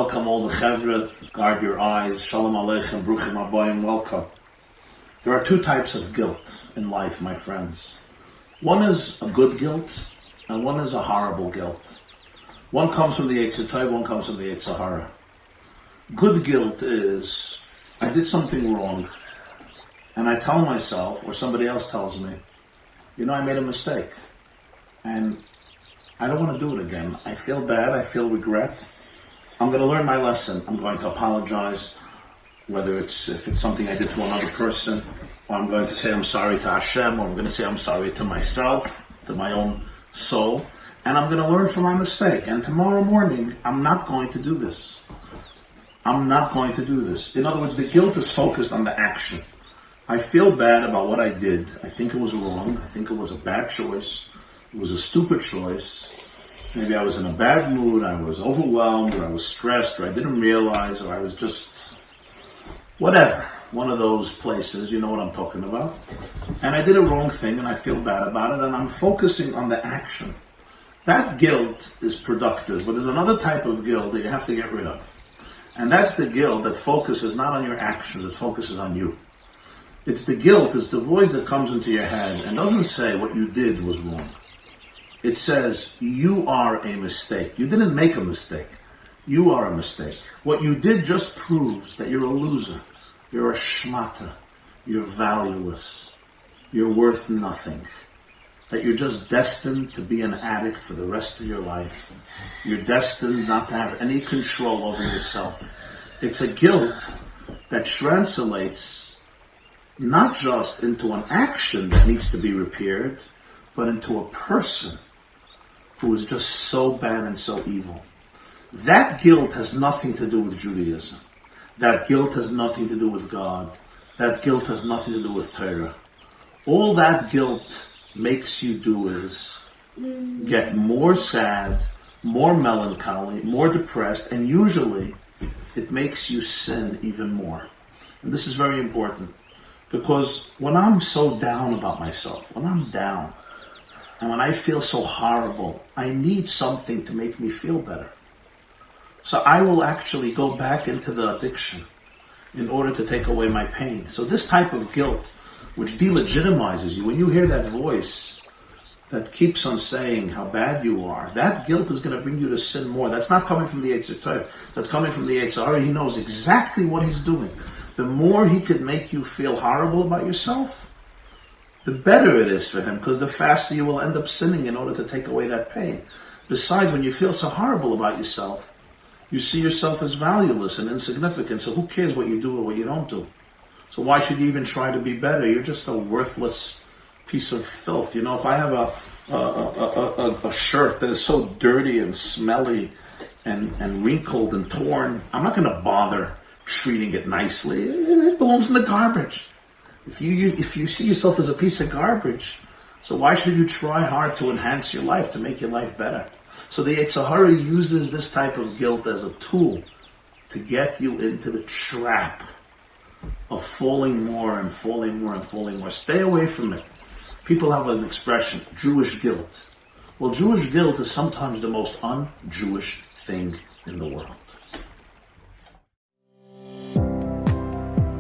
welcome all the chevra, guard your eyes, shalom aleichem, bruchim abayim, welcome. There are two types of guilt in life, my friends. One is a good guilt, and one is a horrible guilt. One comes from the Yetzer Tov, one comes from the Yetzer Hara. Good guilt is, I did something wrong, and I tell myself, or somebody else tells me, I made a mistake, and I don't want to do it again. I feel bad, I feel regret. I'm going to learn my lesson. I'm going to apologize, if it's something I did to another person, or I'm going to say I'm sorry to Hashem, or I'm going to say I'm sorry to myself, to my own soul, and I'm going to learn from my mistake. And tomorrow morning, I'm not going to do this. I'm not going to do this. In other words, the guilt is focused on the action. I feel bad about what I did. I think it was wrong. I think it was a bad choice. It was a stupid choice. Maybe I was in a bad mood. I was overwhelmed, or I was stressed, or I didn't realize, or I was just whatever. One of those places, you know what I'm talking about. And I did a wrong thing, and I feel bad about it, and I'm focusing on the action. That guilt is productive, but there's another type of guilt that you have to get rid of. And that's the guilt that focuses not on your actions, it focuses on you. It's the guilt, it's the voice that comes into your head and doesn't say what you did was wrong. It says, you are a mistake. You didn't make a mistake. You are a mistake. What you did just proves that you're a loser. You're a shmata. You're valueless. You're worth nothing. That you're just destined to be an addict for the rest of your life. You're destined not to have any control over yourself. It's a guilt that translates not just into an action that needs to be repaired, but into a person who is just so bad and so evil. That guilt has nothing to do with Judaism. That guilt has nothing to do with God. That guilt has nothing to do with Torah. All that guilt makes you do is get more sad, more melancholy, more depressed, and usually it makes you sin even more. And this is very important, because when I'm so down about myself, when I'm down, and when I feel so horrible, I need something to make me feel better. So I will actually go back into the addiction in order to take away my pain. So this type of guilt, which delegitimizes you, when you hear that voice that keeps on saying how bad you are, that guilt is going to bring you to sin more. That's not coming from the Yetzer Tov. That's coming from the Yetzer Hara. He knows exactly what he's doing. The more he could make you feel horrible about yourself, the better it is for him, because the faster you will end up sinning in order to take away that pain. Besides, when you feel so horrible about yourself, you see yourself as valueless and insignificant, so who cares what you do or what you don't do? So why should you even try to be better? You're just a worthless piece of filth. If I have a shirt that is so dirty and smelly and wrinkled and torn, I'm not going to bother treating it nicely. It belongs in the garbage. If you see yourself as a piece of garbage, so why should you try hard to enhance your life, to make your life better? So the Yetzer Hara uses this type of guilt as a tool to get you into the trap of falling more and falling more and falling more. Stay away from it. People have an expression, Jewish guilt. Well, Jewish guilt is sometimes the most un-Jewish thing in the world.